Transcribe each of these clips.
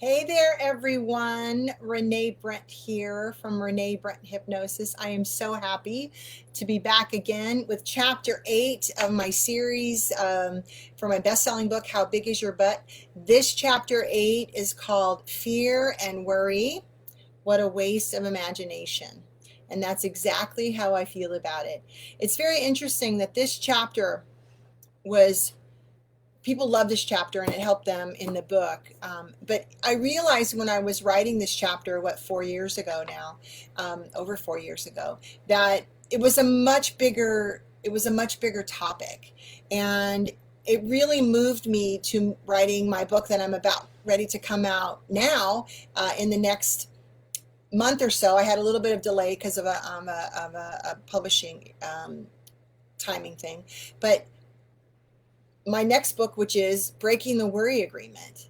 Hey there, everyone. Rene Brent here from Rene Brent Hypnosis. I am so happy to be back again with chapter 8 of my series for my best-selling book, How Big Is Your Butt? This chapter 8 is called Fear and Worry. What a waste of imagination. And that's exactly how I feel about it. It's very interesting that this chapter was people love this chapter and it helped them in the book. But I realized when I was writing this chapter, 4 years ago now, over 4 years ago, that it was a much bigger topic. And it really moved me to writing my book that I'm about ready to come out now in the next month or so. I had a little bit of delay because of a publishing timing thing. But my next book, which is Breaking the Worry Agreement,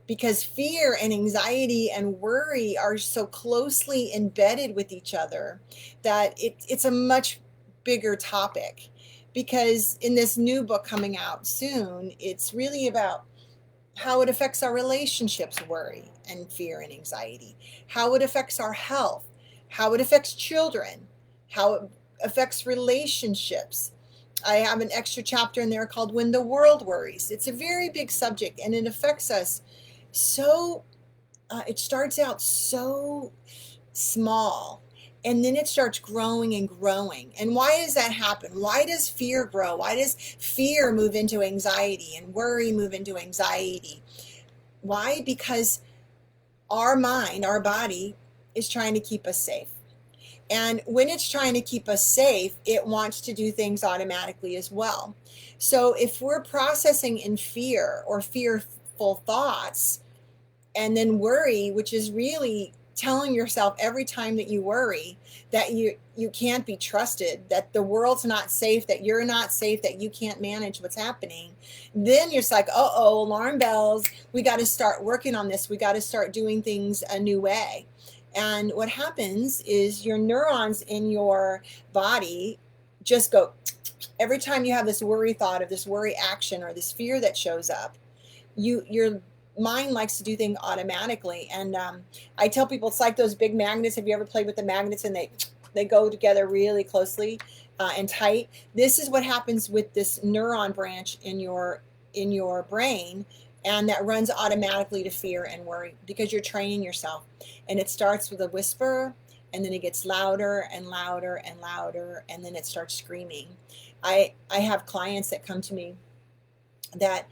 because fear and anxiety and worry are so closely embedded with each other that it's a much bigger topic. Because in this new book coming out soon, it's really about how it affects our relationships, worry and fear and anxiety, how it affects our health, how it affects children, how it affects relationships. I have an extra chapter in there called When the World Worries. It's a very big subject and it affects us so, it starts out so small and then it starts growing and growing. And why does that happen? Why does fear grow? Why does fear move into anxiety and worry move into anxiety? Why? Because our mind, our body, is trying to keep us safe. And when it's trying to keep us safe, it wants to do things automatically as well. So if we're processing in fear or fearful thoughts, and then worry, which is really telling yourself every time that you worry that you can't be trusted, that the world's not safe, that you're not safe, that you can't manage what's happening, then you're just like, uh-oh, alarm bells. We got to start working on this. We got to start doing things a new way. And what happens is your neurons in your body just go every time you have this worry thought of this worry action or this fear that shows up. Your mind likes to do things automatically. And I tell people it's like those big magnets. Have you ever played with the magnets and they go together really closely and tight? This is what happens with this neuron branch in your brain, and that runs automatically to fear and worry because you're training yourself. And it starts with a whisper, and then it gets louder and louder and louder, and then it starts screaming. I have clients that come to me that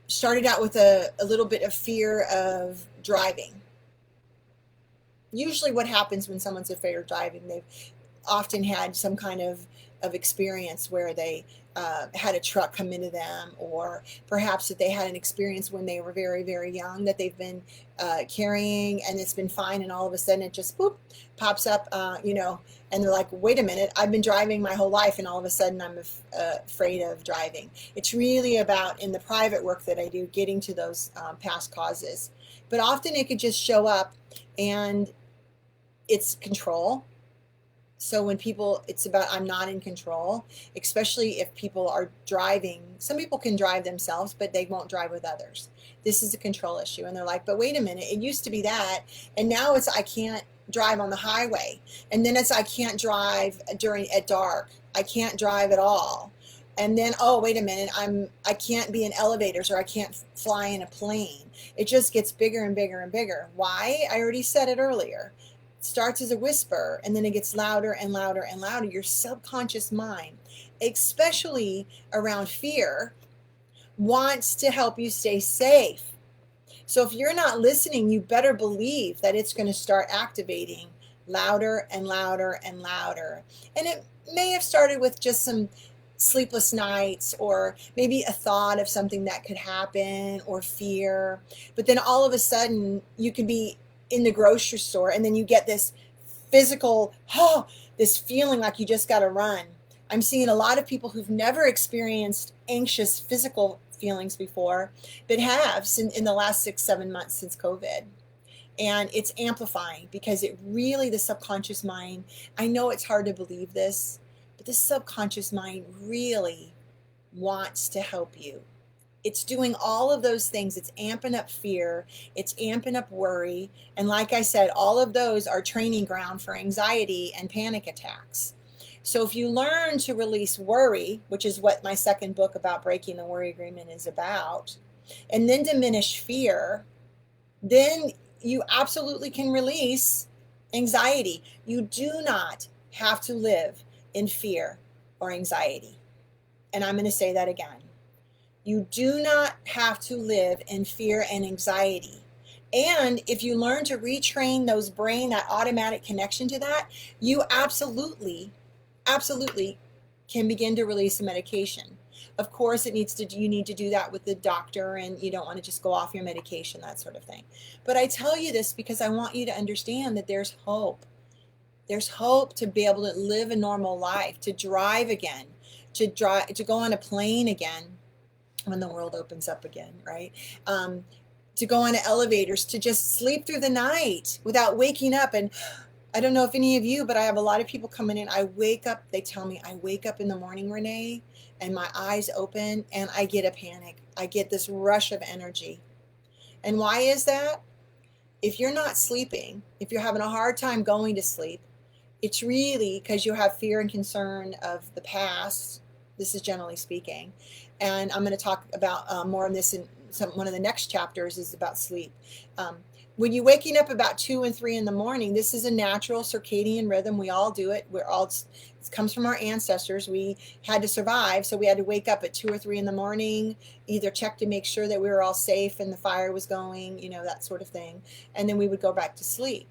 started out with a little bit of fear of driving. Usually what happens when someone's afraid of driving, they've often had some kind of experience where they had a truck come into them, or perhaps that they had an experience when they were very, very young that they've been carrying and it's been fine, and all of a sudden it just boop pops up, and they're like, wait a minute, I've been driving my whole life and all of a sudden I'm afraid of driving. It's really about, in the private work that I do, getting to those past causes. But often it could just show up and it's control. So when people, it's about I'm not in control, especially if people are driving. Some people can drive themselves, but they won't drive with others. This is a control issue. And they're like, but wait a minute, it used to be that. And now it's I can't drive on the highway. And then it's I can't drive at dark. I can't drive at all. And then, oh, wait a minute, I can't be in elevators, or I can't fly in a plane. It just gets bigger and bigger and bigger. Why? I already said it earlier. Starts as a whisper and then it gets louder and louder and louder. Your subconscious mind, especially around fear, wants to help you stay safe. So if you're not listening, you better believe that it's going to start activating louder and louder and louder. And it may have started with just some sleepless nights, or maybe a thought of something that could happen, or fear. But then all of a sudden you could be in the grocery store and then you get this physical, this feeling like you just got to run. I'm seeing a lot of people who've never experienced anxious physical feelings before, but have in the last 6-7 months since COVID. And it's amplifying because it really, the subconscious mind, I know it's hard to believe this, but the subconscious mind really wants to help you. It's doing all of those things. It's amping up fear. It's amping up worry. And like I said, all of those are training ground for anxiety and panic attacks. So if you learn to release worry, which is what my second book about breaking the worry agreement is about, and then diminish fear, then you absolutely can release anxiety. You do not have to live in fear or anxiety. And I'm going to say that again. You do not have to live in fear and anxiety. And if you learn to retrain those brain, that automatic connection to that, you absolutely can begin to release the medication. Of course, you need to do that with the doctor, and you don't want to just go off your medication, that sort of thing. But I tell you this because I want you to understand that there's hope. There's hope to be able to live a normal life, to drive again, to go on a plane again when the world opens up again, right? To go on elevators, to just sleep through the night without waking up. And I don't know if any of you, but I have a lot of people coming in. I wake up, they tell me, I wake up in the morning, Rene, and my eyes open and I get a panic. I get this rush of energy. And why is that? If you're not sleeping, if you're having a hard time going to sleep, it's really because you have fear and concern of the past. This is generally speaking. And I'm going to talk about more on this in one of the next chapters is about sleep. When you're waking up about 2 and 3 in the morning, this is a natural circadian rhythm. We all do it. It comes from our ancestors. We had to survive, so we had to wake up at 2 or 3 in the morning, either check to make sure that we were all safe and the fire was going, that sort of thing. And then we would go back to sleep.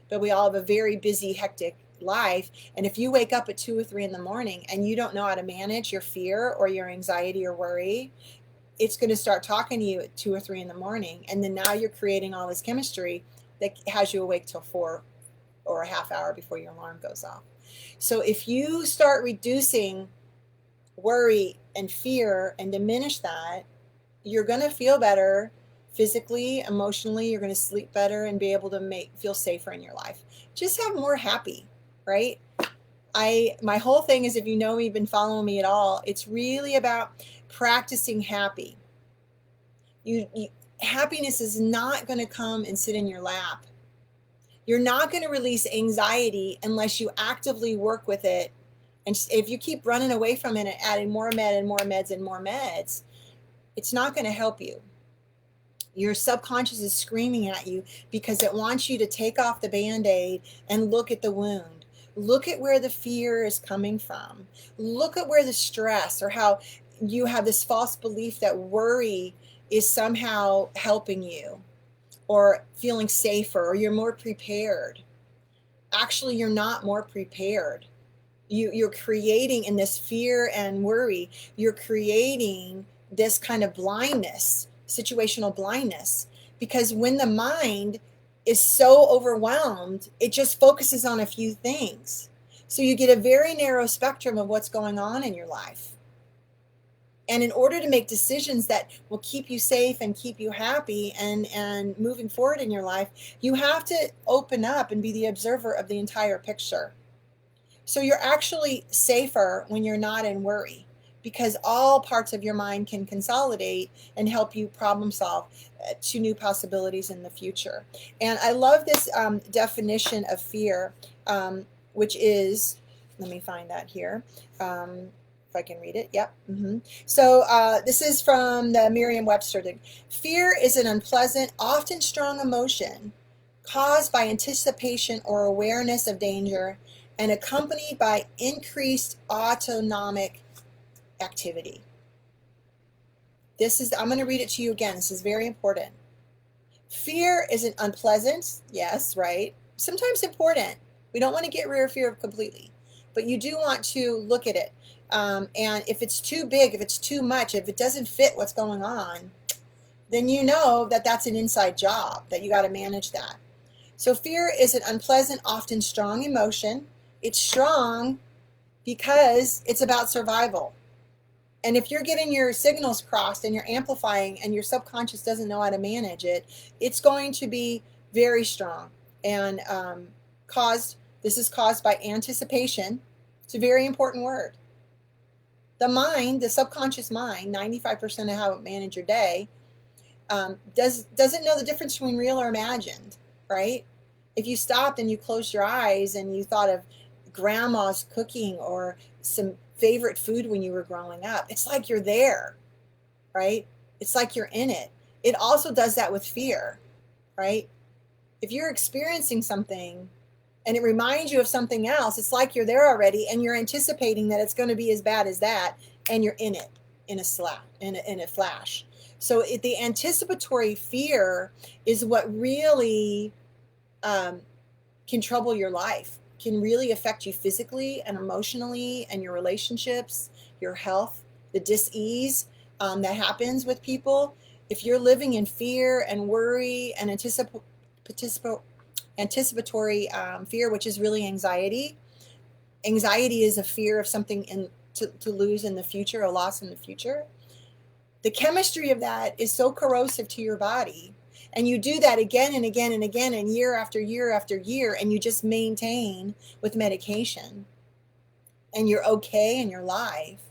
But we all have a very busy, hectic life. And if you wake up at 2 or 3 in the morning and you don't know how to manage your fear or your anxiety or worry, it's going to start talking to you at 2 or 3 in the morning. And then now you're creating all this chemistry that has you awake till 4 or a half hour before your alarm goes off. So if you start reducing worry and fear and diminish that, you're going to feel better physically, emotionally. You're going to sleep better and be able to feel safer in your life. Just have more happy, right? My whole thing is, if you know me, you've been following me at all, it's really about practicing happy. Happiness is not going to come and sit in your lap. You're not going to release anxiety unless you actively work with it. And if you keep running away from it and adding more med and more meds and more meds, it's not going to help you. Your subconscious is screaming at you because it wants you to take off the Band-Aid and look at the wound. Look at where the fear is coming from. Look at where the stress, or how you have this false belief that worry is somehow helping you or feeling safer or you're more prepared. Actually, you're not more prepared. You're creating, in this fear and worry, you're creating this kind of blindness, situational blindness, because when the mind is so overwhelmed, it just focuses on a few things. So you get a very narrow spectrum of what's going on in your life. And in order to make decisions that will keep you safe and keep you happy and moving forward in your life, you have to open up and be the observer of the entire picture. So you're actually safer when you're not in worry, because all parts of your mind can consolidate and help you problem solve to new possibilities in the future. And I love this definition of fear, which is, let me find that here. If I can read it. Yep. So this is from the Merriam-Webster. Fear is an unpleasant, often strong emotion caused by anticipation or awareness of danger and accompanied by increased autonomic activity. I'm going to read it to you again. This is very important. Fear is an unpleasant, yes, right, sometimes important. We don't want to get rid of fear completely, but you do want to look at it. And if it's too big, if it's too much, if it doesn't fit what's going on, then you know that that's an inside job, that you got to manage that. So fear is an unpleasant, often strong emotion. It's strong because it's about survival. And if you're getting your signals crossed and you're amplifying and your subconscious doesn't know how to manage it, it's going to be very strong. And this is caused by anticipation. It's a very important word. The mind, the subconscious mind, 95% of how it manage your day, doesn't know the difference between real or imagined, right? If you stopped and you closed your eyes and you thought of grandma's cooking or some favorite food when you were growing up, it's like you're there, right? It's like you're in it. It also does that with fear, right? If you're experiencing something and it reminds you of something else, it's like you're there already and you're anticipating that it's going to be as bad as that, and you're in it in a flash. So the anticipatory fear is what really can trouble your life, can really affect you physically and emotionally and your relationships, your health, the dis-ease that happens with people. If you're living in fear and worry and anticipatory fear, which is really anxiety. Anxiety is a fear of something to lose in the future, a loss in the future. The chemistry of that is so corrosive to your body. And you do that again and again and again, and year after year after year, and you just maintain with medication, and you're okay in your life.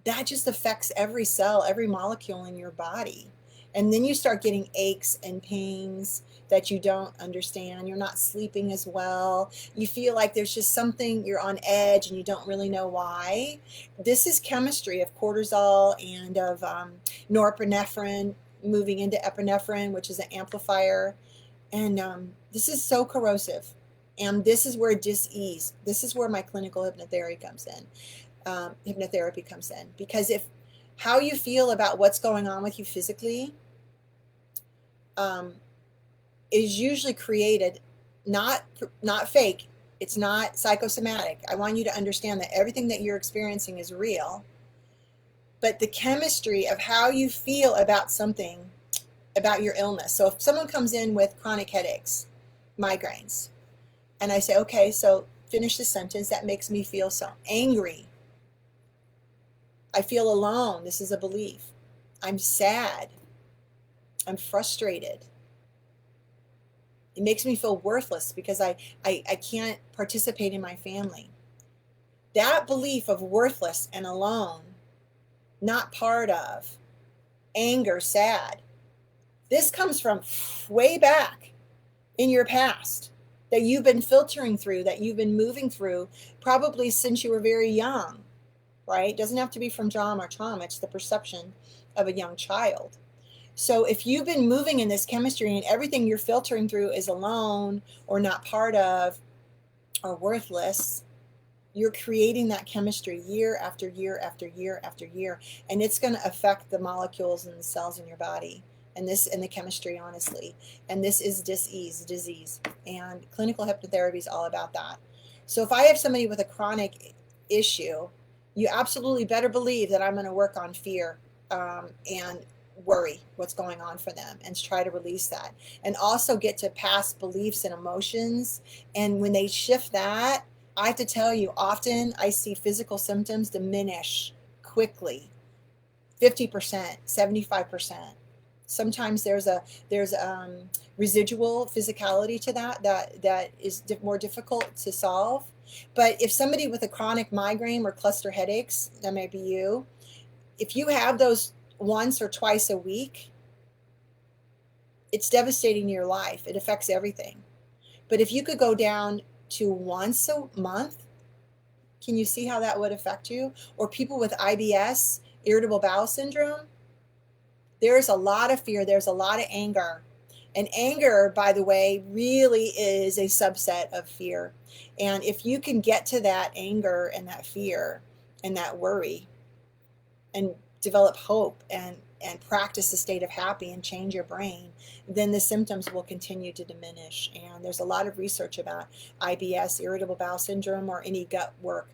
That just affects every cell, every molecule in your body. And then you start getting aches and pains that you don't understand. You're not sleeping as well. You feel like there's just something, you're on edge and you don't really know why. This is chemistry of cortisol and of norepinephrine moving into epinephrine, which is an amplifier. And this is so corrosive. And this is where dis-ease, this is where my clinical hypnotherapy comes in. Because if how you feel about what's going on with you physically is usually created, not fake. It's not psychosomatic. I want you to understand that everything that you're experiencing is real, but the chemistry of how you feel about something, about your illness. So if someone comes in with chronic headaches, migraines, and I say, okay, so finish the sentence, that makes me feel so angry. I feel alone. This is a belief. I'm sad. I'm frustrated. It makes me feel worthless because I can't participate in my family. That belief of worthless and alone, not part of, anger, sad, this comes from way back in your past that you've been filtering through, that you've been moving through, probably since you were very young, right? It doesn't have to be from trauma. It's the perception of a young child. So if you've been moving in this chemistry and everything you're filtering through is alone or not part of or worthless, you're creating that chemistry year after year after year after year, and it's going to affect the molecules and the cells in your body and the chemistry, honestly. And this is disease, and clinical hypnotherapy is all about that. So if I have somebody with a chronic issue, you absolutely better believe that I'm going to work on fear and worry, what's going on for them, and try to release that, and also get to past beliefs and emotions. And when they shift that, I have to tell you, often I see physical symptoms diminish quickly, 50%, 75%. Sometimes there's residual physicality to that is more difficult to solve. But if somebody with a chronic migraine or cluster headaches, that may be you, if you have those once or twice a week, it's devastating to your life. It affects everything. But if you could go down to once a month, can you see how that would affect you? Or people with IBS, irritable bowel syndrome, there's a lot of fear, there's a lot of anger. And anger, by the way, really is a subset of fear. And if you can get to that anger and that fear and that worry and develop hope and practice the state of happy and change your brain, then the symptoms will continue to diminish. And there's a lot of research about IBS, irritable bowel syndrome, or any gut work.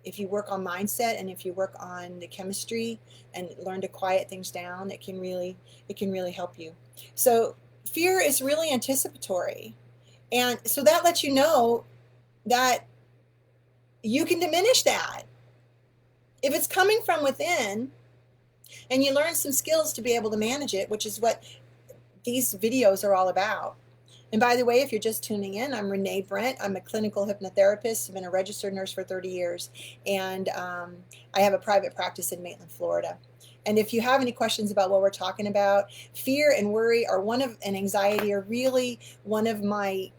If you work on mindset and if you work on the chemistry and learn to quiet things down, it can really help you. So fear is really anticipatory. And so that lets you know that you can diminish that. If it's coming from within and you learn some skills to be able to manage it, which is what these videos are all about, And by the way, if you're just tuning in, I'm Rene Brent. I'm a clinical hypnotherapist. I've been a registered nurse for 30 years, and I have a private practice in Maitland, Florida. And if you have any questions about what we're talking about, fear and worry and anxiety are really one of my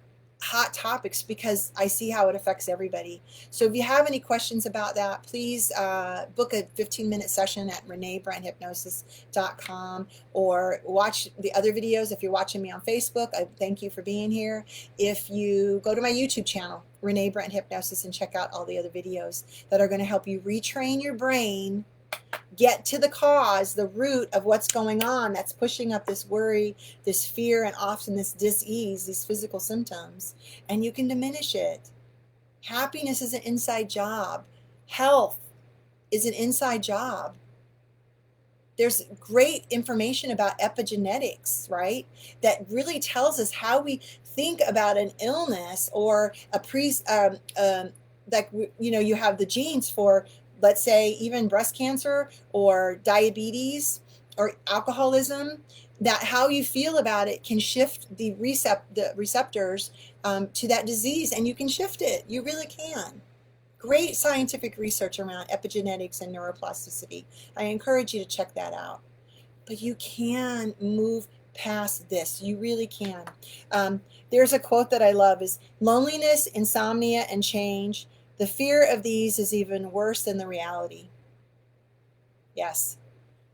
hot topics because I see how it affects everybody. So if you have any questions about that, please book a 15-minute session at reneebrenthypnosis.com or watch the other videos. If you're watching me on Facebook, I thank you for being here. If you go to my YouTube channel, Rene Brent Hypnosis, and check out all the other videos that are going to help you retrain your brain, get to the cause, the root of what's going on that's pushing up this worry, this fear, and often this dis-ease, these physical symptoms, and you can diminish it. Happiness is an inside job. Health is an inside job. There's great information about epigenetics, right? That really tells us how we think about an illness or like, you know, you have the genes for, let's say, even breast cancer or diabetes or alcoholism, that how you feel about it can shift the receptors to that disease, and you can shift it. You really can. Great scientific research around epigenetics and neuroplasticity. I encourage you to check that out. But you can move past this. You really can. There's a quote that I love is, loneliness, insomnia, and change. The fear of these is even worse than the reality. Yes.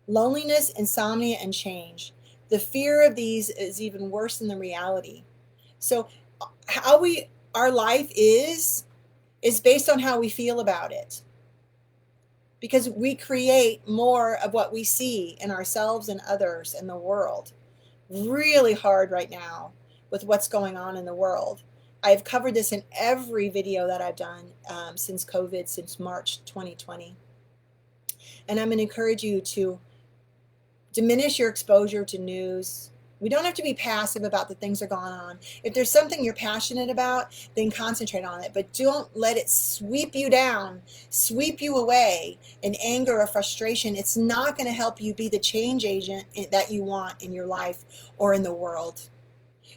Loneliness, insomnia, and change. The fear of these is even worse than the reality. So how our life is based on how we feel about it. Because we create more of what we see in ourselves and others in the world. Really hard right now with what's going on in the world. I've covered this in every video that I've done since COVID, since March 2020. And I'm going to encourage you to diminish your exposure to news. We don't have to be passive about the things that are going on. If there's something you're passionate about, then concentrate on it. But don't let it sweep you down, sweep you away in anger or frustration. It's not going to help you be the change agent that you want in your life or in the world.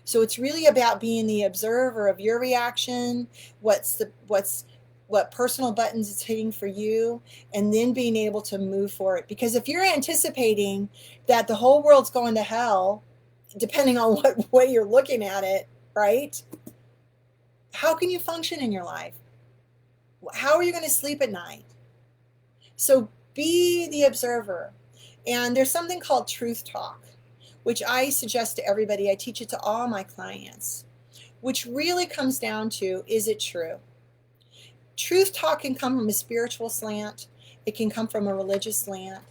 So it's really about being the observer of your reaction, what personal buttons it's hitting for you, and then being able to move for it. Because if you're anticipating that the whole world's going to hell, depending on what way you're looking at it, right? How can you function in your life? How are you going to sleep at night? So be the observer. And there's something called truth talk, which I suggest to everybody. I teach it to all my clients, which really comes down to, is it true? Truth talk can come from a spiritual slant. It can come from a religious slant.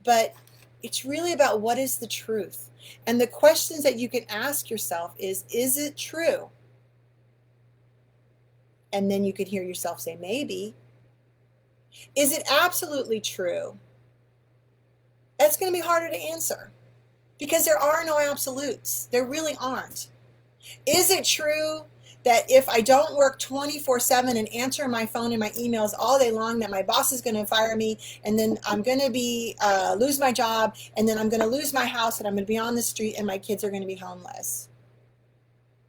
But it's really about what is the truth. And the questions that you can ask yourself is it true? And then you could hear yourself say, maybe. Is it absolutely true? That's going to be harder to answer. Because there are no absolutes. There really aren't. Is it true that if I don't work 24/7 and answer my phone and my emails all day long, that my boss is going to fire me, and then I'm going to lose my job, and then I'm going to lose my house, and I'm going to be on the street, and my kids are going to be homeless?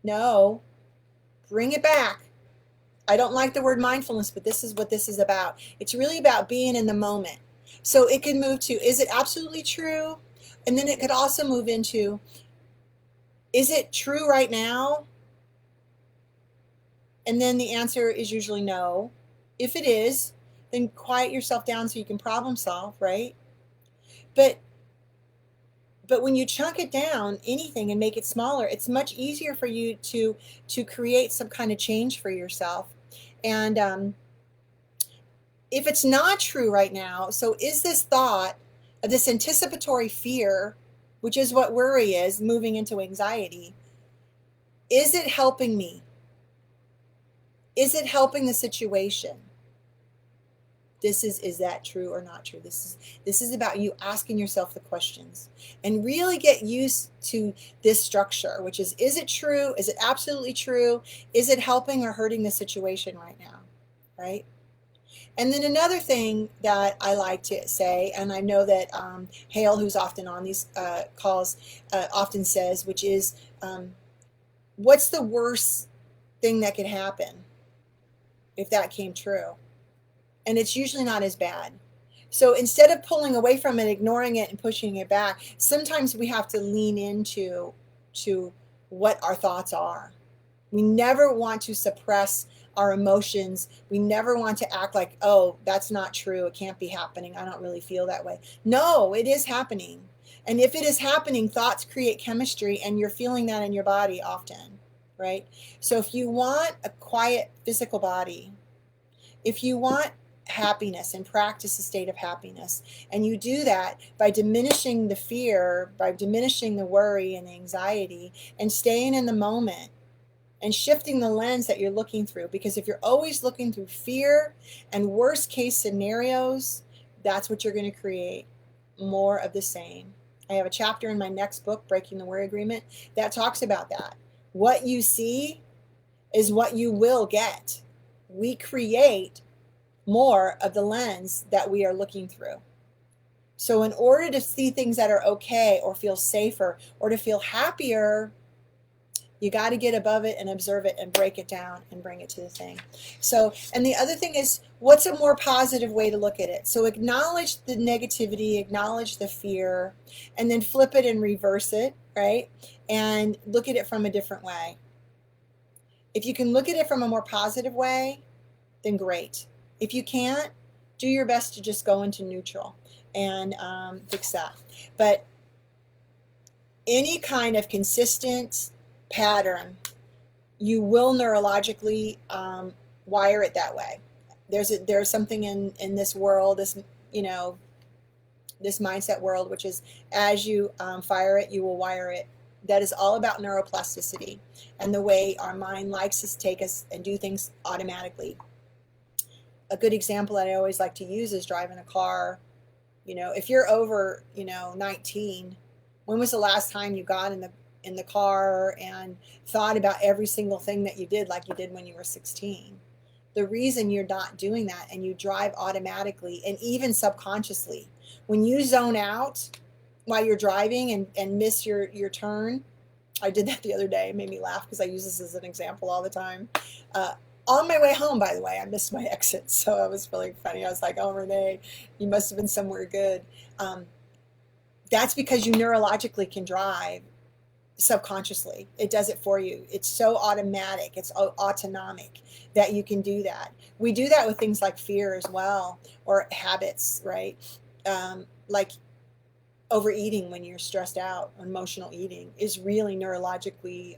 No. Bring it back. I don't like the word mindfulness, but this is what this is about. It's really about being in the moment. So it can move to, is it absolutely true? And then it could also move into, is it true right now? And then the answer is usually no. If it is, then quiet yourself down so you can problem solve, right? But when you chunk it down, anything, and make it smaller, it's much easier for you to create some kind of change for yourself. And if it's not true right now, so is this thought, this anticipatory fear, which is what worry is, moving into anxiety, is it helping me? Is it helping the situation? Is that true or not true? This is about you asking yourself the questions and really get used to this structure, which is it true? Is it absolutely true? Is it helping or hurting the situation right now? Right? And then another thing that I like to say, and I know that Hale, who's often on these calls, often says, which is what's the worst thing that could happen if that came true? And it's usually not as bad. So instead of pulling away from it, ignoring it, and pushing it back, sometimes we have to lean into what our thoughts are. We never want to suppress our emotions. We never want to act like, oh, that's not true. It can't be happening. I don't really feel that way. No, it is happening. And if it is happening, thoughts create chemistry, and you're feeling that in your body often, right? So if you want a quiet physical body, if you want happiness and practice a state of happiness, and you do that by diminishing the fear, by diminishing the worry and the anxiety, and staying in the moment, and shifting the lens that you're looking through. Because if you're always looking through fear and worst case scenarios, that's what you're going to create, more of the same. I have a chapter in my next book, Breaking the Worry Agreement, that talks about that. What you see is what you will get. We create more of the lens that we are looking through. So in order to see things that are okay, or feel safer, or to feel happier, you got to get above it and observe it and break it down and bring it to the thing. So, and the other thing is, what's a more positive way to look at it? So acknowledge the negativity, acknowledge the fear, and then flip it and reverse it, right? And look at it from a different way. If you can look at it from a more positive way, then great. If you can't, do your best to just go into neutral and fix that. But any kind of consistent pattern, you will neurologically wire it that way. There's something in this world, this mindset world, which is as you fire it, you will wire it. That is all about neuroplasticity and the way our mind likes to take us and do things automatically. A good example that I always like to use is driving a car. If you're over 19, when was the last time you got in the car and thought about every single thing that you did like you did when you were 16? The reason you're not doing that, and you drive automatically and even subconsciously, when you zone out while you're driving and miss your turn. I did that the other day. It made me laugh because I use this as an example all the time. On my way home, by the way, I missed my exit, so it was really funny. I was like, oh, Rene, you must have been somewhere good. That's because you neurologically can drive subconsciously. It does it for you. It's so automatic, it's autonomic that you can do that. We do that with things like fear as well, or habits, right? Like overeating when you're stressed out. Emotional eating is really neurologically,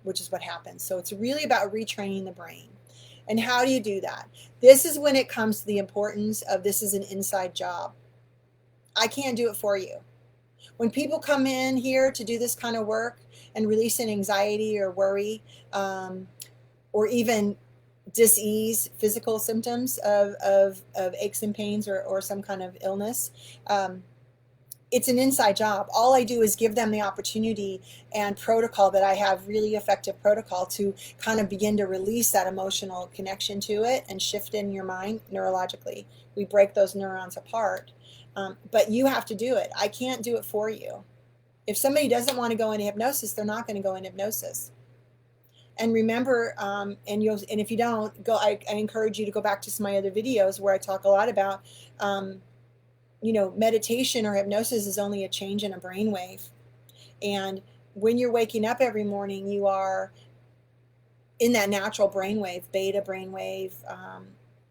which is what happens. So it's really about retraining the brain. And how do you do that? This is when it comes to the importance of, this is an inside job. I can't do it for you. When people come in here to do this kind of work and release an anxiety or worry, or even dis-ease, physical symptoms of aches and pains, or some kind of illness, it's an inside job. All I do is give them the opportunity and protocol that I have, really effective protocol, to kind of begin to release that emotional connection to it and shift in your mind neurologically. We break those neurons apart. But you have to do it. I can't do it for you. If somebody doesn't want to go into hypnosis, they're not going to go into hypnosis. And remember, and if you don't go, I encourage you to go back to some of my other videos where I talk a lot about, meditation or hypnosis is only a change in a brainwave. And when you're waking up every morning, you are in that natural brainwave, beta brainwave,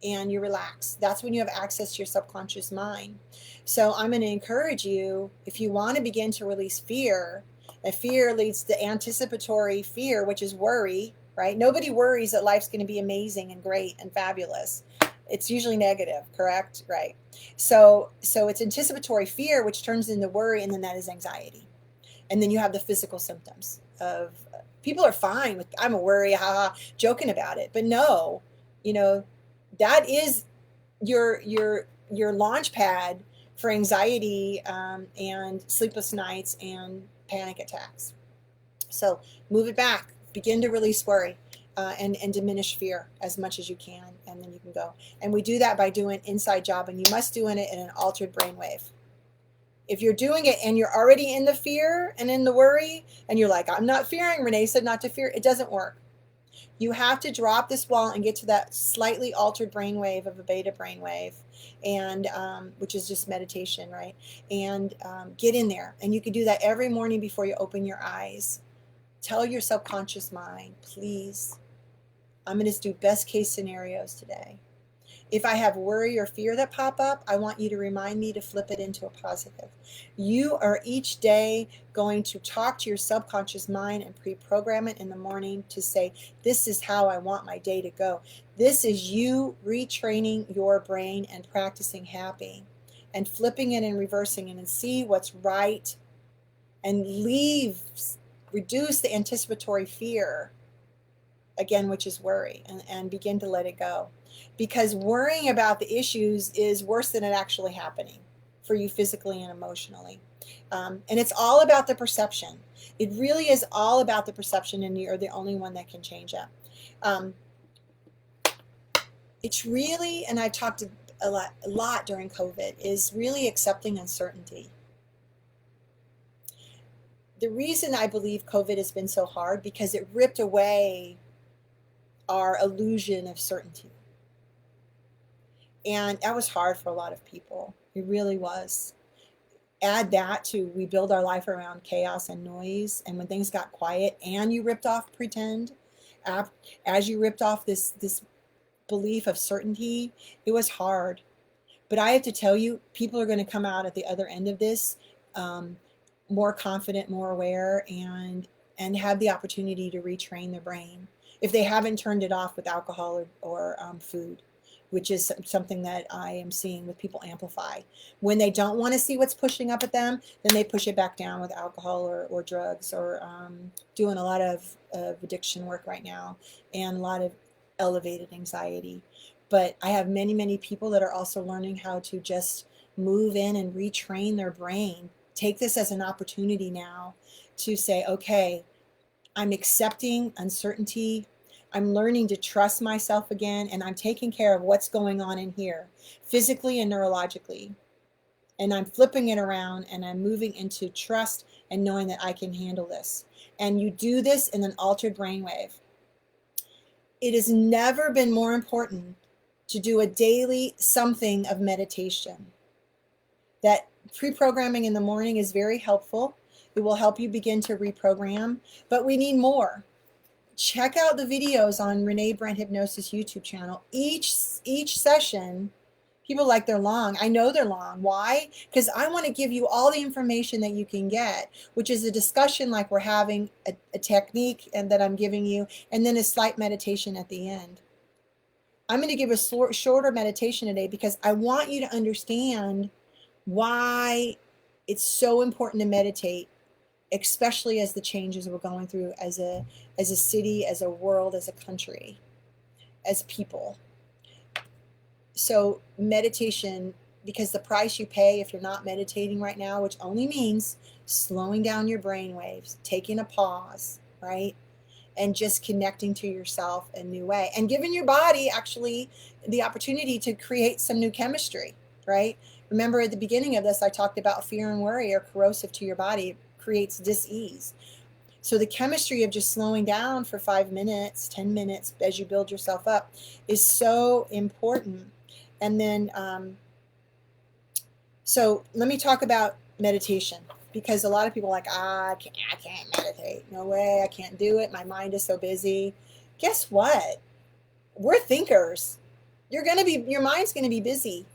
and you relax. That's when you have access to your subconscious mind. So I'm going to encourage you, if you want to begin to release fear, and fear leads to anticipatory fear, which is worry, right? Nobody worries that life's going to be amazing and great and fabulous. It's usually negative, correct? Right. So it's anticipatory fear, which turns into worry, and then that is anxiety. And then you have the physical symptoms of, people are fine with, I'm a worry, haha, joking about it. But no, that is your launch pad for anxiety, and sleepless nights and panic attacks. So move it back, begin to release worry, and diminish fear as much as you can, and then you can go. And we do that by doing inside job, and you must do it in an altered brainwave. If you're doing it and you're already in the fear and in the worry, and you're like, I'm not fearing, Rene said not to fear, it doesn't work. You have to drop this ball and get to that slightly altered brainwave of a beta brainwave, and which is just meditation, right? And get in there. And you can do that every morning before you open your eyes. Tell your subconscious mind, please, I'm going to do best case scenarios today. If I have worry or fear that pop up, I want you to remind me to flip it into a positive. You are each day going to talk to your subconscious mind and pre-program it in the morning to say, this is how I want my day to go. This is you retraining your brain and practicing happy and flipping it and reversing it, and see what's right, and reduce the anticipatory fear, again, which is worry, and begin to let it go. Because worrying about the issues is worse than it actually happening for you physically and emotionally. And it's all about the perception. It really is all about the perception, and you're the only one that can change it. It's really, and I talked a lot during COVID, is really accepting uncertainty. The reason I believe COVID has been so hard, because it ripped away our illusion of certainty. And that was hard for a lot of people. It really was. Add that to, we build our life around chaos and noise, and when things got quiet and you ripped off pretend, as you ripped off this belief of certainty, it was hard. But I have to tell you, people are going to come out at the other end of this more confident, more aware, and have the opportunity to retrain their brain if they haven't turned it off with alcohol or food, which is something that I am seeing with people amplify. When they don't want to see what's pushing up at them, then they push it back down with alcohol or drugs, or doing a lot of addiction work right now, and a lot of elevated anxiety. But I have many, many people that are also learning how to just move in and retrain their brain. Take this as an opportunity now to say, okay, I'm accepting uncertainty. I'm learning to trust myself again, and I'm taking care of what's going on in here, physically and neurologically. And I'm flipping it around, and I'm moving into trust and knowing that I can handle this. And you do this in an altered brainwave. It has never been more important to do a daily something of meditation. That pre-programming in the morning is very helpful. It will help you begin to reprogram, but we need more. Check out the videos on Rene Brent Hypnosis YouTube channel. Each session, people like they're long. I know they're long. Why? Because I want to give you all the information that you can get, which is a discussion like we're having, a technique and that I'm giving you, and then a slight meditation at the end. I'm going to give a shorter meditation today because I want you to understand why it's so important to meditate, especially as the changes we're going through as a city, as a world, as a country, as people. So meditation, because the price you pay if you're not meditating right now, which only means slowing down your brain waves, taking a pause, right? And just connecting to yourself in a new way, and giving your body actually the opportunity to create some new chemistry, right? Remember at the beginning of this, I talked about fear and worry are corrosive to your body. It creates dis-ease. So the chemistry of just slowing down for 5 minutes, 10 minutes as you build yourself up is so important. And then, so let me talk about meditation, because a lot of people are like, I can't meditate. No way, I can't do it. My mind is so busy. Guess what? We're thinkers. Your mind's going to be busy.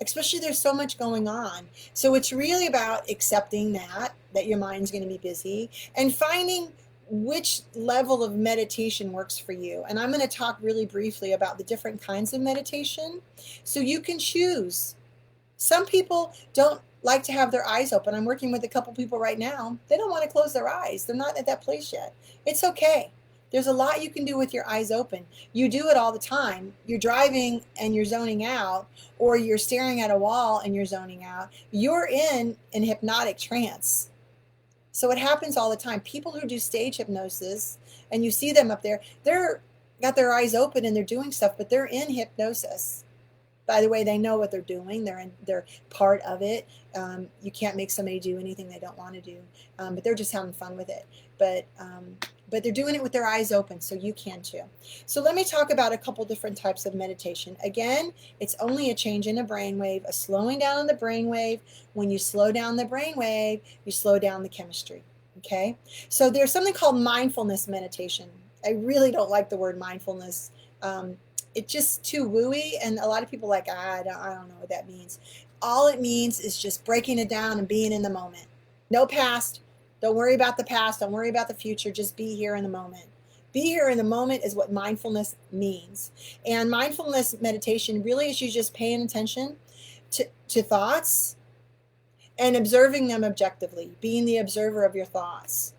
Especially there's so much going on. So it's really about accepting that your mind's going to be busy, and finding which level of meditation works for you. And I'm going to talk really briefly about the different kinds of meditation so you can choose. Some people don't like to have their eyes open. I'm working with a couple people right now. They don't want to close their eyes. They're not at that place yet. It's okay. There's a lot you can do with your eyes open. You do it all the time. You're driving and you're zoning out, or you're staring at a wall and you're zoning out. You're in an hypnotic trance. So it happens all the time. People who do stage hypnosis, and you see them up there, they're got their eyes open and they're doing stuff, but they're in hypnosis. By the way, they know what they're doing. They're part of it. You can't make somebody do anything they don't want to do, but they're just having fun with it. But they're doing it with their eyes open, so you can too. So let me talk about a couple different types of meditation. Again, it's only a change in a brainwave, a slowing down in the brainwave. When you slow down the brainwave, you slow down the chemistry. Okay? So there's something called mindfulness meditation. I really don't like the word mindfulness. It's just too wooey, and a lot of people are like, I don't know what that means. All it means is just breaking it down and being in the moment. No past. Don't worry about the past. Don't worry about the future. Just be here in the moment. Be here in the moment is what mindfulness means. And mindfulness meditation really is you just paying attention to thoughts and observing them objectively, being the observer of your thoughts.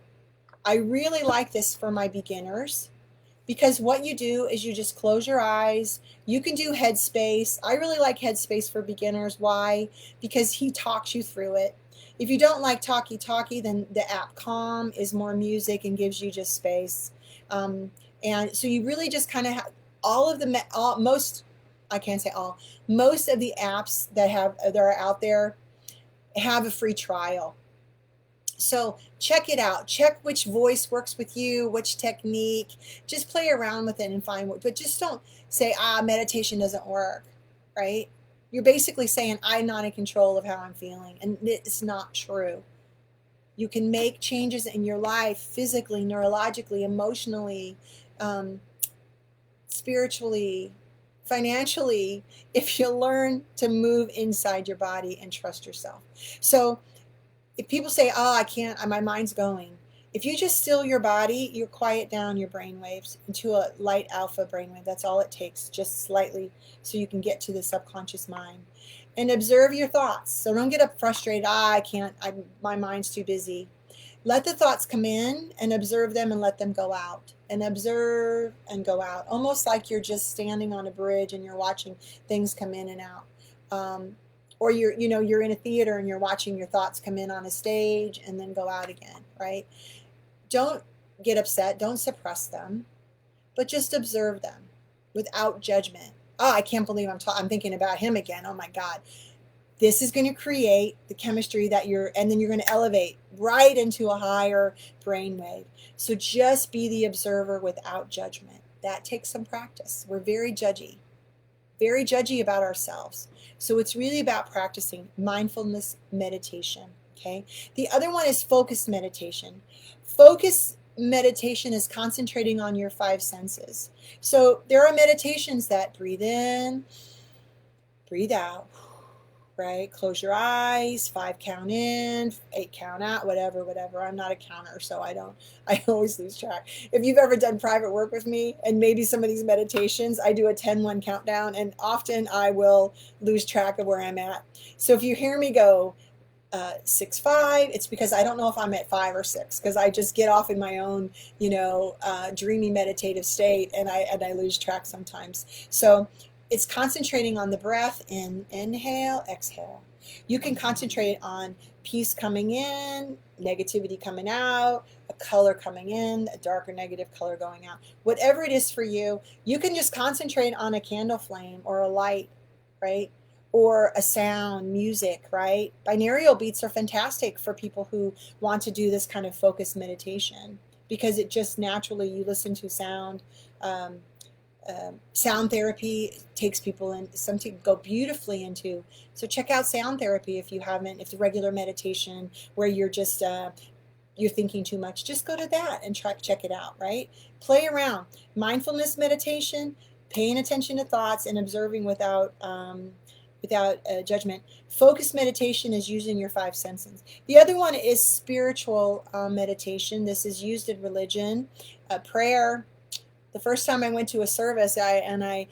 I really like this for my beginners because what you do is you just close your eyes. You can do Headspace. I really like Headspace for beginners. Why? Because he talks you through it. If you don't like talkie, then the app Calm is more music and gives you just space. And so you really just kind of have most, I can't say all, most of the apps that are out there have a free trial. So check it out. Check which voice works with you, which technique. Just play around with it and find what, but just don't say, meditation doesn't work, right? You're basically saying, I'm not in control of how I'm feeling. And it's not true. You can make changes in your life physically, neurologically, emotionally, spiritually, financially, if you learn to move inside your body and trust yourself. So if people say, I can't, my mind's going. If you just still your body, you quiet down your brain waves into a light alpha brainwave. That's all it takes, just slightly, so you can get to the subconscious mind. And observe your thoughts. So don't get up frustrated. I can't, my mind's too busy. Let the thoughts come in and observe them and let them go out. And observe and go out. Almost like you're just standing on a bridge and you're watching things come in and out. Or you're in a theater and you're watching your thoughts come in on a stage and then go out again, right? Don't get upset. Don't suppress them, but just observe them without judgment. I can't believe I'm thinking about him again. Oh my God. This is going to create the chemistry and then you're going to elevate right into a higher brainwave. So just be the observer without judgment. That takes some practice. We're very judgy about ourselves. So it's really about practicing mindfulness meditation. Okay. The other one is focused meditation. Focus meditation is concentrating on your five senses. So there are meditations that breathe in, breathe out, right? Close your eyes, 5 count in, 8 count out, whatever. I'm not a counter, so I always lose track. If you've ever done private work with me and maybe some of these meditations, I do a 10-1 countdown, and often I will lose track of where I'm at. So if you hear me go 6-5, it's because I don't know if I'm at 5 or 6, because I just get off in my own, dreamy meditative state, and I lose track sometimes. So it's concentrating on the breath in, inhale, exhale. You can concentrate on peace coming in, negativity coming out, a color coming in, a dark or negative color going out. Whatever it is for you, you can just concentrate on a candle flame or a light, right? Or a sound, music, right? Binaural beats are fantastic for people who want to do this kind of focused meditation, because it just naturally, you listen to sound. Sound therapy takes people in, some people go beautifully into. So check out sound therapy if you haven't. If the regular meditation where you're just you're thinking too much, just go to that and check it out, right? Play around. Mindfulness meditation, paying attention to thoughts and observing without judgment. Focused meditation is using your 5 senses. The other one is spiritual meditation. This is used in religion, prayer. The first time I went to a service, I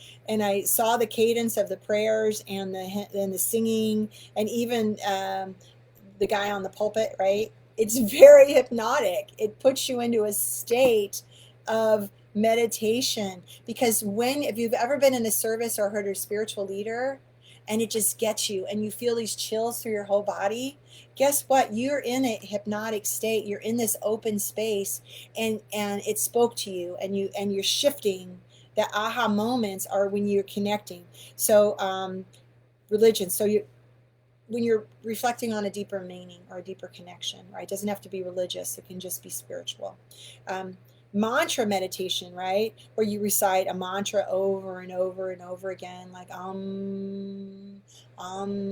saw the cadence of the prayers and the singing, and even the guy on the pulpit, right? It's very hypnotic. It puts you into a state of meditation, because if you've ever been in a service or heard a spiritual leader, and it just gets you and you feel these chills through your whole body, guess what? You're in a hypnotic state. You're in this open space, and it spoke to you, and you're shifting That aha moments are when you're connecting. So religion. So when you're reflecting on a deeper meaning or a deeper connection, right? It doesn't have to be religious. It can just be spiritual. Mantra meditation, right? Where you recite a mantra over and over and over again, like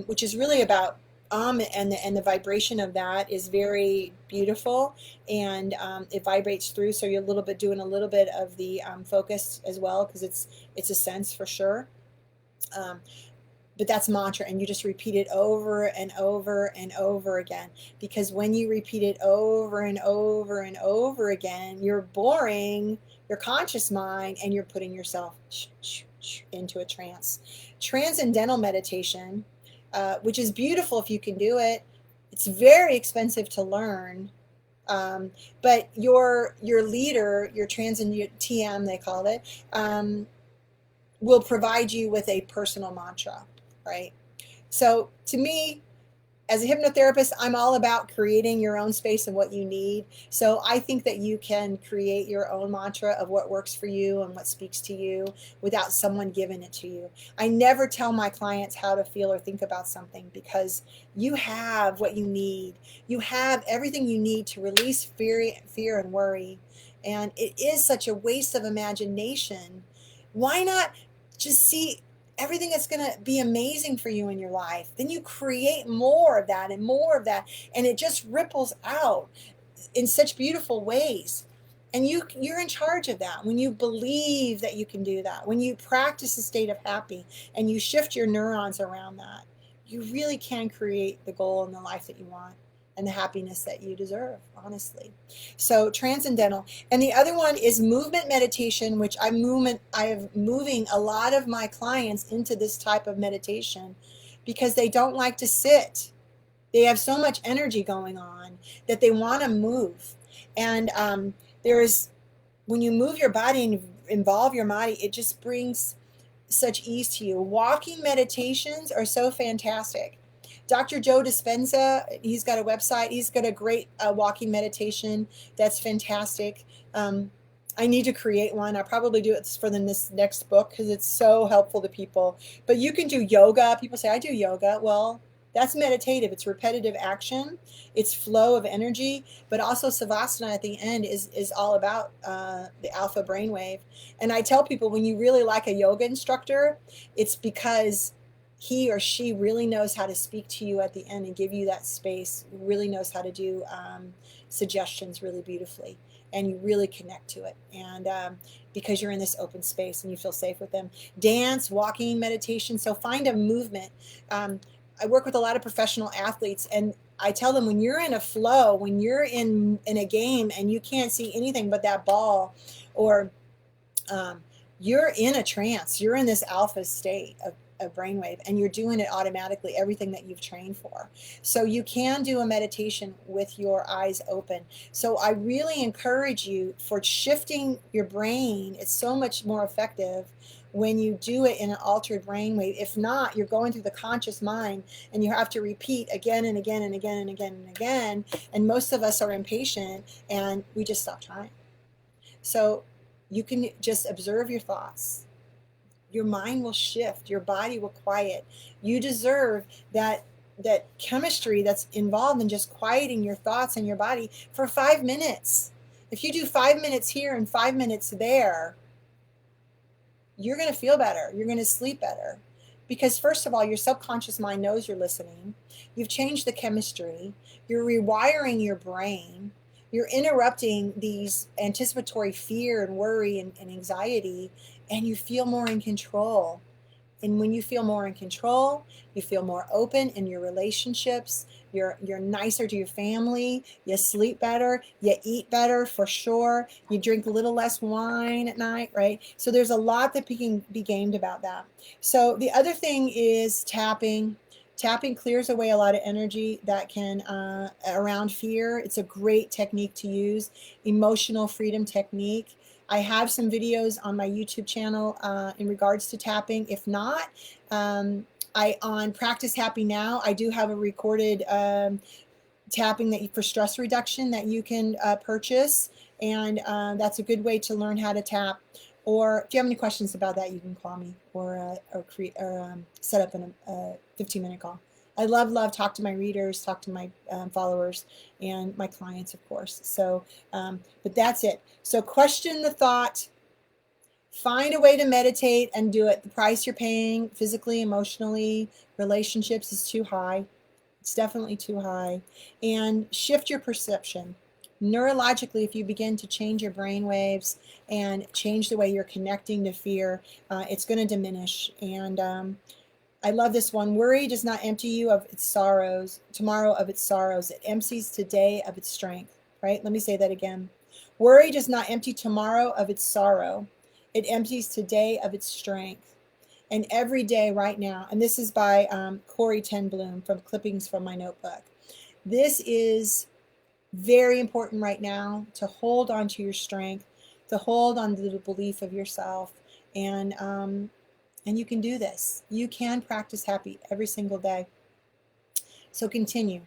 which is really about and the vibration of that is very beautiful, and it vibrates through. So you're a little bit doing a little bit of the focus as well, because it's a sense for sure. But that's mantra, and you just repeat it over and over and over again, because when you repeat it over and over and over again, you're boring your conscious mind and you're putting yourself into a trance. Transcendental meditation, which is beautiful if you can do it. It's very expensive to learn. But your leader, your transcendent TM, they call it, will provide you with a personal mantra, right? So to me, as a hypnotherapist, I'm all about creating your own space and what you need. So I think that you can create your own mantra of what works for you and what speaks to you without someone giving it to you. I never tell my clients how to feel or think about something, because you have what you need. You have everything you need to release fear and worry. And it is such a waste of imagination. Why not just see everything that's going to be amazing for you in your life? Then you create more of that and more of that, and it just ripples out in such beautiful ways. And you're in charge of that when you believe that you can do that. When you practice a state of happy and you shift your neurons around that, you really can create the goal and the life that you want and the happiness that you deserve, honestly. So transcendental. And the other one is movement meditation, which I have moving a lot of my clients into this type of meditation because they don't like to sit. They have so much energy going on that they want to move. And when you move your body and involve your body, it just brings such ease to you. Walking meditations are so fantastic. Dr. Joe Dispenza, he's got a website. He's got a great walking meditation that's fantastic. I need to create one. I'll probably do it for this next book because it's so helpful to people. But you can do yoga. People say, I do yoga. Well, that's meditative. It's repetitive action. It's flow of energy. But also Savasana at the end is all about the alpha brainwave. And I tell people, when you really like a yoga instructor, it's because he or she really knows how to speak to you at the end and give you that space, really knows how to do suggestions really beautifully, and you really connect to it. And because you're in this open space and you feel safe with them. Dance, walking, meditation. So find a movement. I work with a lot of professional athletes, and I tell them, when you're in a flow, when you're in a game and you can't see anything but that ball, or you're in a trance, you're in this alpha state of brainwave, and you're doing it automatically, everything that you've trained for. So you can do a meditation with your eyes open. So I really encourage you for shifting your brain. It's so much more effective when you do it in an altered brainwave. If not, you're going through the conscious mind and you have to repeat again and again and again and again and again. And most of us are impatient and we just stop trying. So you can just observe your thoughts. Your mind will shift, your body will quiet. You deserve that chemistry that's involved in just quieting your thoughts and your body for 5 minutes. If you do 5 minutes here and 5 minutes there, you're going to feel better. You're going to sleep better. Because first of all, your subconscious mind knows you're listening. You've changed the chemistry. You're rewiring your brain. You're interrupting these anticipatory fear and worry and anxiety, and you feel more in control. And when you feel more in control, you feel more open in your relationships. You're nicer to your family. You sleep better. You eat better for sure. You drink a little less wine at night, right? So there's a lot that can be gained about that. So the other thing is tapping. Tapping clears away a lot of energy that can around fear. It's a great technique to use. Emotional freedom technique. I have some videos on my YouTube channel in regards to tapping. If not, on Practice Happy Now, I do have a recorded tapping for stress reduction that you can purchase, and that's a good way to learn how to tap. Or if you have any questions about that, you can call me or set up a 15-minute call. I love talk to my readers, talk to my followers, and my clients, of course. So, but that's it. So question the thought. Find a way to meditate and do it. The price you're paying physically, emotionally, relationships is too high. It's definitely too high. And shift your perception. Neurologically, if you begin to change your brain waves and change the way you're connecting to fear, it's going to diminish. And I love this one. Worry does not empty you of its sorrows, tomorrow of its sorrows. It empties today of its strength, right? Let me say that again. Worry does not empty tomorrow of its sorrow. It empties today of its strength. And every day right now, and this is by Corey Ten Bloom from Clippings from My Notebook. This is very important right now to hold on to your strength, to hold on to the belief of yourself, and you can do this. You can practice happy every single day. So continue.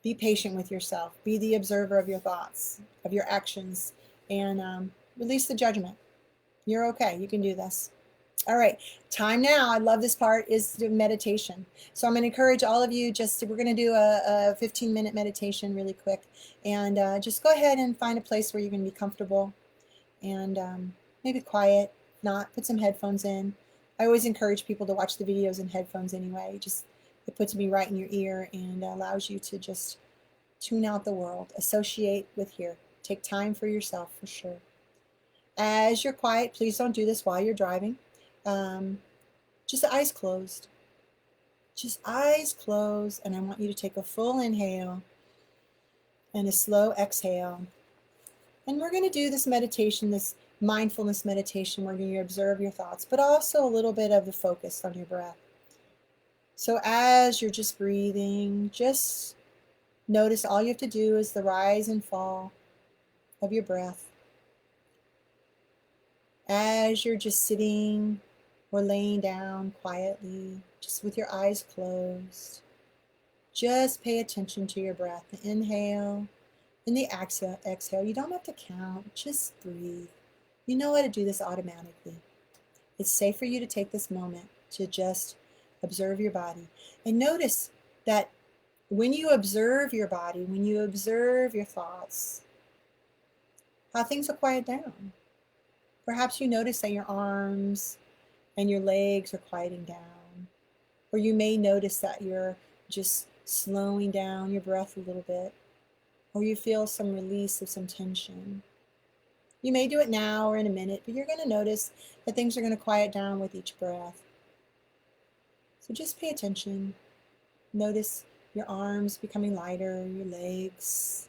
Be patient with yourself. Be the observer of your thoughts, of your actions, and release the judgment. You're okay. You can do this. All right, time now, I love this part, is the meditation. So I'm going to encourage all of you, we're going to do a 15-minute meditation really quick. And just go ahead and find a place where you're going to be comfortable and maybe quiet, not put some headphones in. I always encourage people to watch the videos in headphones anyway. It puts me right in your ear and allows you to just tune out the world, associate with here. Take time for yourself for sure. As you're quiet, please don't do this while you're driving. Just eyes closed. Just eyes closed, and I want you to take a full inhale and a slow exhale. And we're going to do this meditation, this mindfulness meditation, where you observe your thoughts, but also a little bit of the focus on your breath. So as you're just breathing, just notice all you have to do is the rise and fall of your breath. As you're just sitting or laying down quietly, just with your eyes closed, just pay attention to your breath. The inhale and the exhale. You don't have to count, just breathe. You know how to do this automatically. It's safe for you to take this moment to just observe your body. And notice that when you observe your body, when you observe your thoughts, how things will quiet down. Perhaps you notice that your arms and your legs are quieting down. Or you may notice that you're just slowing down your breath a little bit. Or you feel some release of some tension. You may do it now or in a minute, but you're going to notice that things are going to quiet down with each breath. So just pay attention. Notice your arms becoming lighter, your legs.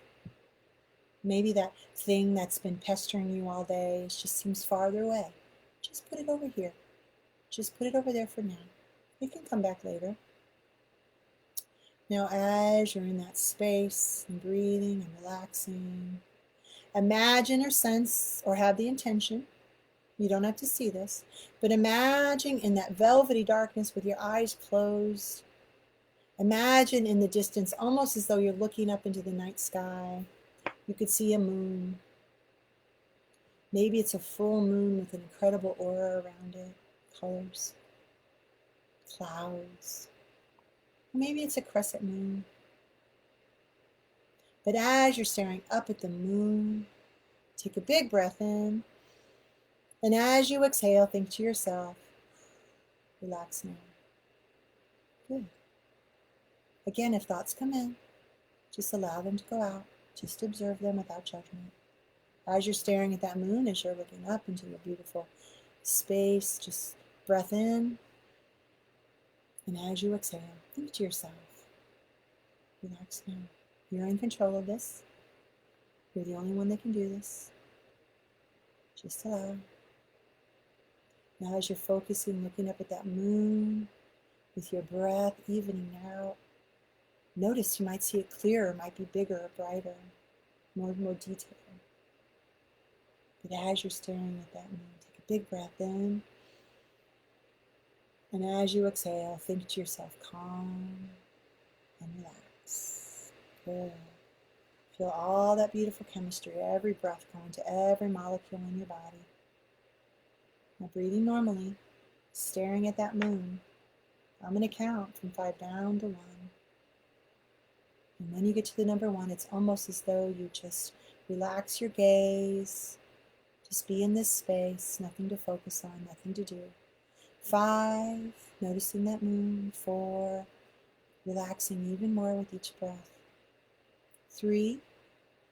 Maybe that thing that's been pestering you all day just seems farther away. Just put it over here. Just put it over there for now. It can come back later. Now, as you're in that space and breathing and relaxing, imagine or sense or have the intention, you don't have to see this, but imagine in that velvety darkness with your eyes closed. Imagine in the distance, almost as though you're looking up into the night sky. You could see a moon. Maybe it's a full moon with an incredible aura around it, colors, clouds. Maybe it's a crescent moon. But as you're staring up at the moon, take a big breath in. And as you exhale, think to yourself, relax now. Good. Again, if thoughts come in, just allow them to go out. Just observe them without judgment. As you're staring at that moon, as you're looking up into the beautiful space, just breath in. And as you exhale, think to yourself, relax now. You're in control of this. You're the only one that can do this. Just allow. Now as you're focusing, looking up at that moon, with your breath evening out, notice you might see it clearer, might be bigger or brighter, more detailed. But as you're staring at that moon, take a big breath in. And as you exhale, think to yourself, calm and relax. Good. Feel all that beautiful chemistry, every breath going to every molecule in your body. Now breathing normally, staring at that moon. I'm going to count from 5 down to 1. And when you get to the number 1, it's almost as though you just relax your gaze. Just be in this space, nothing to focus on, nothing to do. 5, noticing that moon. 4, relaxing even more with each breath. 3,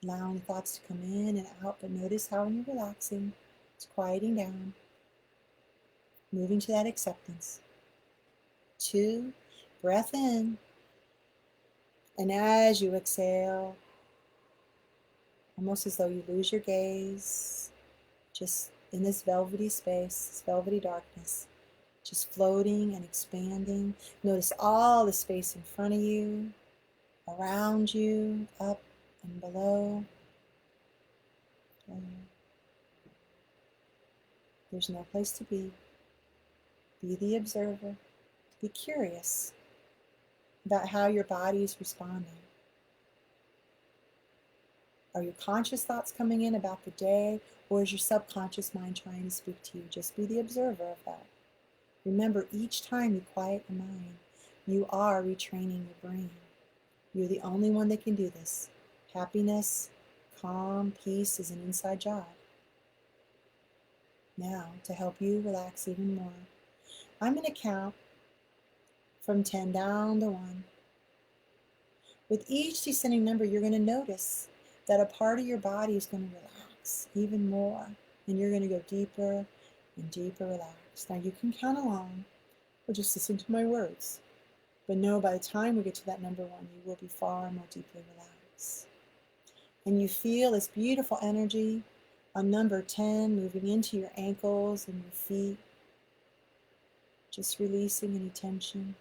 allowing thoughts to come in and out, but notice how when you're relaxing, it's quieting down, moving to that acceptance. 2, breath in, and as you exhale, almost as though you lose your gaze, just in this velvety space, this velvety darkness, just floating and expanding. Notice all the space in front of you, around you, up and below. There's no place to be. Be the observer. Be curious about how your body is responding. Are your conscious thoughts coming in about the day, or is your subconscious mind trying to speak to you? Just be the observer of that. Remember, each time you quiet your mind, you are retraining your brain. You're the only one that can do this. Happiness, calm, peace is an inside job. Now, to help you relax even more, I'm going to count from 10 down to 1. With each descending number, you're going to notice that a part of your body is going to relax even more, and you're going to go deeper and deeper relaxed. Now, you can count along or just listen to my words, but know by the time we get to that number 1, you will be far more deeply relaxed. And you feel this beautiful energy on number 10 moving into your ankles and your feet, just releasing any tension,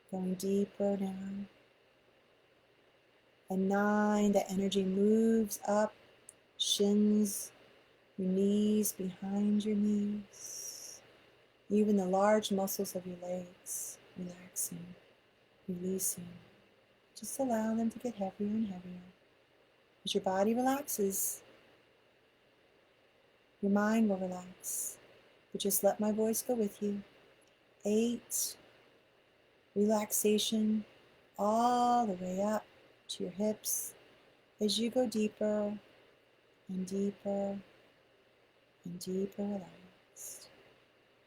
going deeper down. And 9, the energy moves up, shins, your knees, behind your knees, even the large muscles of your legs, relaxing, releasing. Just allow them to get heavier and heavier. As your body relaxes, your mind will relax. But just let my voice go with you. 8, relaxation all the way up to your hips as you go deeper and deeper and deeper relaxed.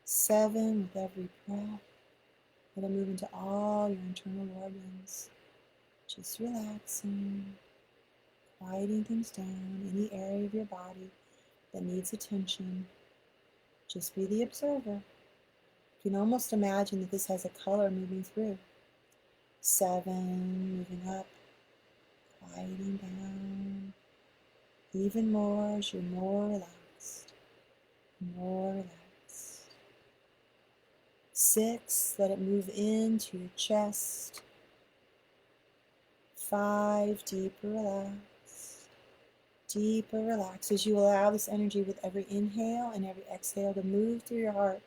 7, with every breath, let it move into all your internal organs. Just relaxing, quieting things down, any area of your body that needs attention. Just be the observer. You can almost imagine that this has a color moving through. 7, moving up, quieting down, even more as you're more relaxed, more relaxed. 6, let it move into your chest. 5, deeper relaxed, deeper relaxed as you allow this energy with every inhale and every exhale to move through your heart.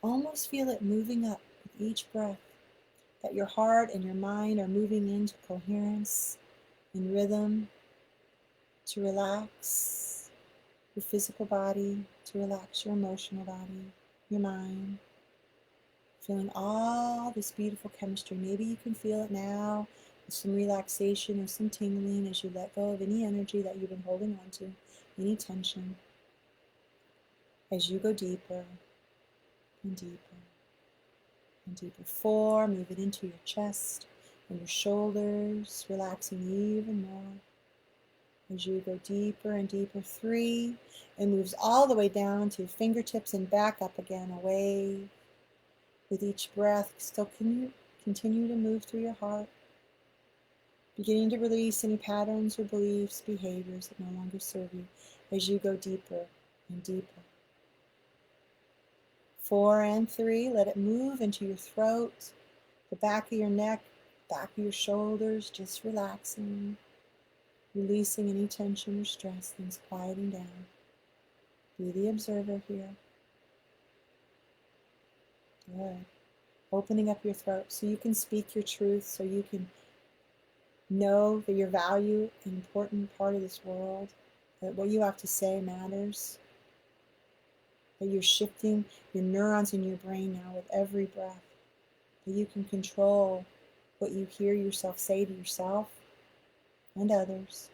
Almost feel it moving up with each breath, that your heart and your mind are moving into coherence and rhythm, to relax your physical body, to relax your emotional body, your mind. Feeling all this beautiful chemistry. Maybe you can feel it now with some relaxation or some tingling as you let go of any energy that you've been holding on to, any tension. As you go deeper and deeper and deeper. 4, move it into your chest and your shoulders, relaxing even more. As you go deeper and deeper. 3, it moves all the way down to your fingertips and back up again, away. With each breath, still continue to move through your heart, beginning to release any patterns or beliefs, behaviors that no longer serve you as you go deeper and deeper. 4 and 3, let it move into your throat, the back of your neck, back of your shoulders, just relaxing, releasing any tension or stress, things quieting down. Be the observer here. Good. Opening up your throat so you can speak your truth, so you can know that your value, an important part of this world, that what you have to say matters. That you're shifting your neurons in your brain now with every breath. That you can control what you hear yourself say to yourself and others.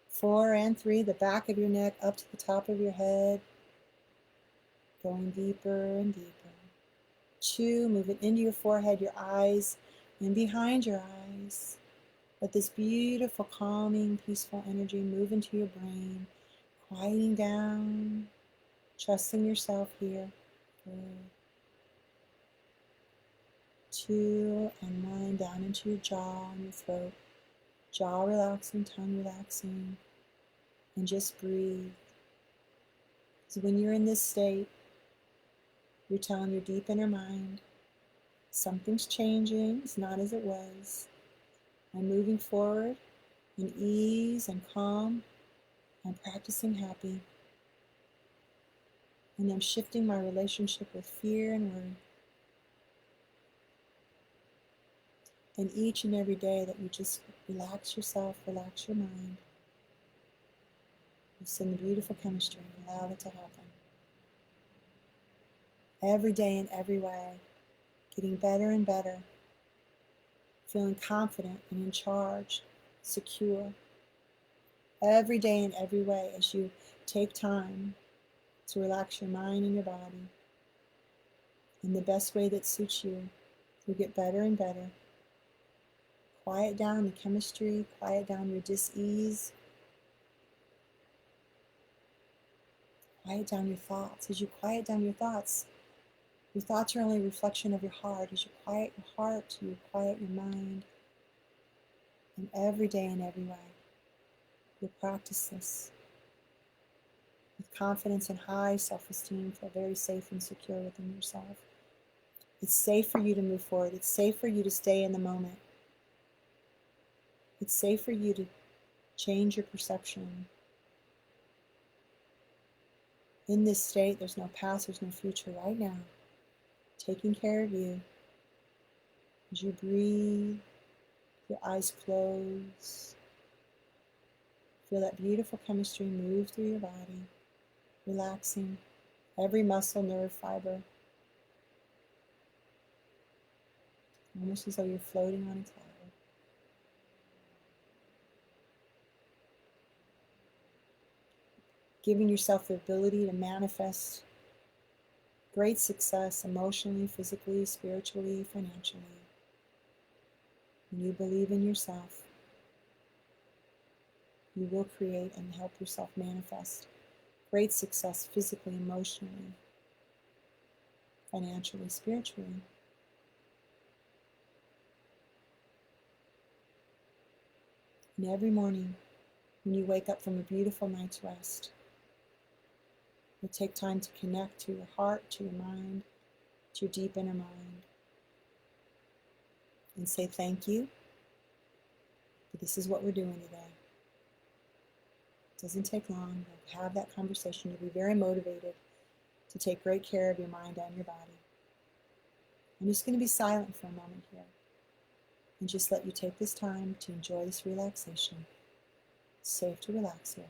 4 and 3, the back of your neck up to the top of your head, going deeper and deeper. 2, move it into your forehead, your eyes, and behind your eyes. Let this beautiful, calming, peaceful energy move into your brain, quieting down, trusting yourself here. Good. 2 and 1, down into your jaw and your throat. Jaw relaxing, tongue relaxing, and just breathe. So when you're in this state, you're telling your deep inner mind, something's changing, it's not as it was. I'm moving forward in ease and calm. I'm practicing happy. And I'm shifting my relationship with fear and worry. And each and every day that you just relax yourself, relax your mind, you send the beautiful chemistry and allow it to happen. Every day in every way, getting better and better, feeling confident and in charge, secure. Every day in every way as you take time to relax your mind and your body in the best way that suits you, you get better and better. Quiet down the chemistry, quiet down your dis-ease, quiet down your thoughts. As you quiet down your thoughts are only a reflection of your heart. As you quiet your heart, you quiet your mind. And every day in every way, you'll practice this with confidence and high self-esteem. Feel very safe and secure within yourself. It's safe for you to move forward. It's safe for you to stay in the moment. It's safe for you to change your perception. In this state, there's no past, there's no future right now. Taking care of you. As you breathe, your eyes close. Feel that beautiful chemistry move through your body, relaxing every muscle, nerve, fiber. Almost as though you're floating on a cloud. Giving yourself the ability to manifest great success emotionally, physically, spiritually, financially. When you believe in yourself, you will create and help yourself manifest great success physically, emotionally, financially, spiritually. And every morning, when you wake up from a beautiful night's rest, you take time to connect to your heart, to your mind, to your deep inner mind, and say thank you. This is what we're doing today. It doesn't take long. You'll have that conversation. You'll be very motivated to take great care of your mind and your body. I'm just going to be silent for a moment here and just let you take this time to enjoy this relaxation. It's safe to relax here.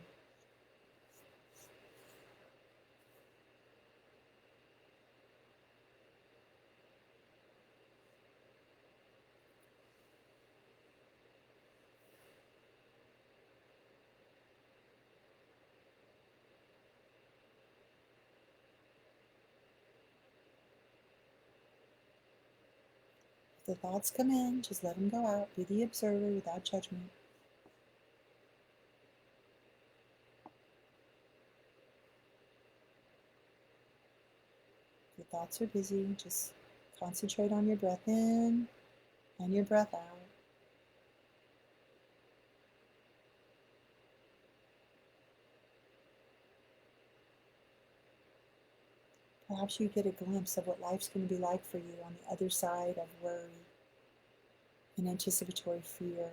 If the thoughts come in, just let them go out. Be the observer without judgment. If your thoughts are busy, just concentrate on your breath in and your breath out. Perhaps you get a glimpse of what life's going to be like for you on the other side of worry and anticipatory fear.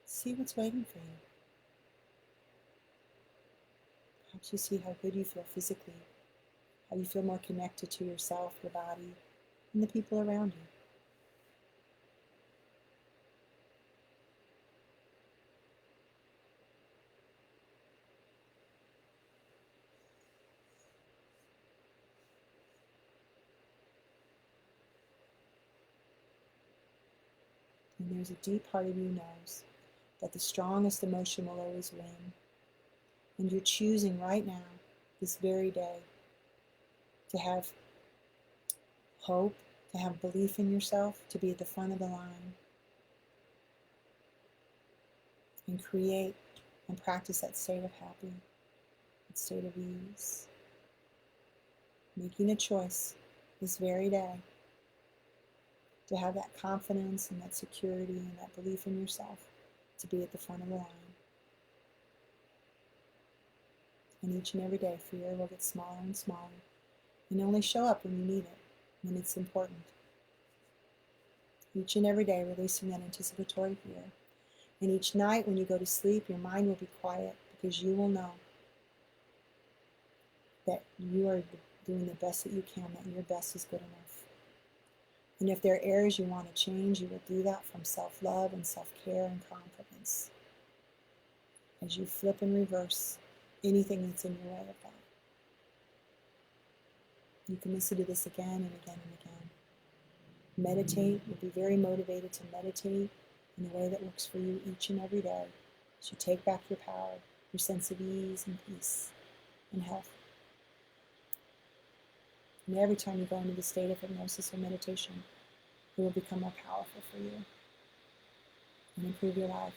See what's waiting for you. Perhaps you see how good you feel physically, how you feel more connected to yourself, your body, and the people around you. And there's a deep part of you knows that the strongest emotion will always win. And you're choosing right now, this very day, to have hope, to have belief in yourself, to be at the front of the line, and create and practice that state of happy, that state of ease. Making a choice this very day to have that confidence and that security and that belief in yourself, to be at the front of the line. And each and every day, fear will get smaller and smaller, and only show up when you need it, when it's important. Each and every day, releasing that anticipatory fear. And each night when you go to sleep, your mind will be quiet, because you will know that you are doing the best that you can, that your best is good enough. And if there are areas you want to change, you will do that from self-love and self-care and confidence, as you flip and reverse anything that's in your way of that. You can listen to this again and again and again. Meditate. You'll be very motivated to meditate in the way that works for you each and every day, as you take back your power, your sense of ease and peace and health. And every time you go into the state of hypnosis or meditation, it will become more powerful for you and improve your life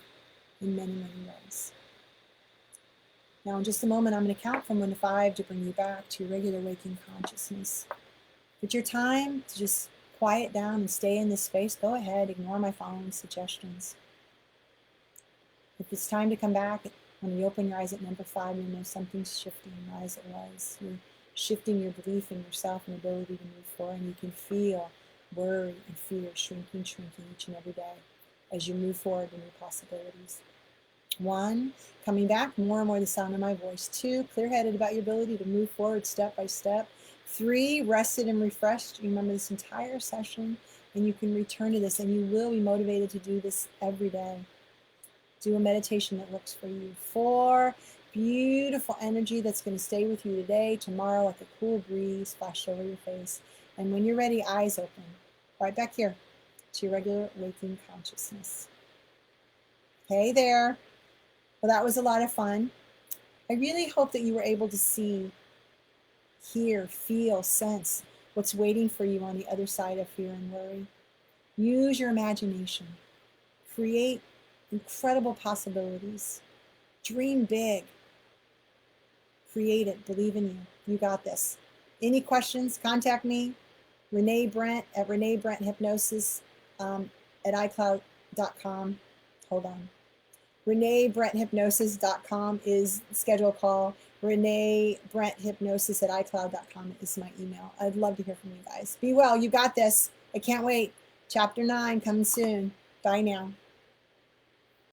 in many, many ways. Now, in just a moment, I'm going to count from 1 to 5 to bring you back to your regular waking consciousness. If it's your time to just quiet down and stay in this space, go ahead, ignore my following suggestions. If it's time to come back, when you open your eyes at number 5, you know something's shifting, not as it was. You're shifting your belief in yourself and ability to move forward, and you can feel worry and fear shrinking each and every day as you move forward to new possibilities. 1, coming back, more and more the sound of my voice. 2, clear-headed about your ability to move forward step by step. 3, rested and refreshed. You remember this entire session, and you can return to this, and you will be motivated to do this every day. Do a meditation that works for you. 4, beautiful energy that's going to stay with you today, tomorrow, like a cool breeze flashed over your face. And when you're ready, eyes open, right back here to your regular waking consciousness. Hey there. Well, that was a lot of fun. I really hope that you were able to see, hear, feel, sense what's waiting for you on the other side of fear and worry. Use your imagination. Create incredible possibilities. Dream big. Create it. Believe in you. You got this. Any questions? Contact me, Rene Brent at Rene Brent Hypnosis at iCloud.com. Hold on. ReneBrentHypnosis.com is schedule a call. Rene Brent Hypnosis at iCloud.com is my email. I'd love to hear from you guys. Be well. You got this. I can't wait. Chapter 9 coming soon. Bye now.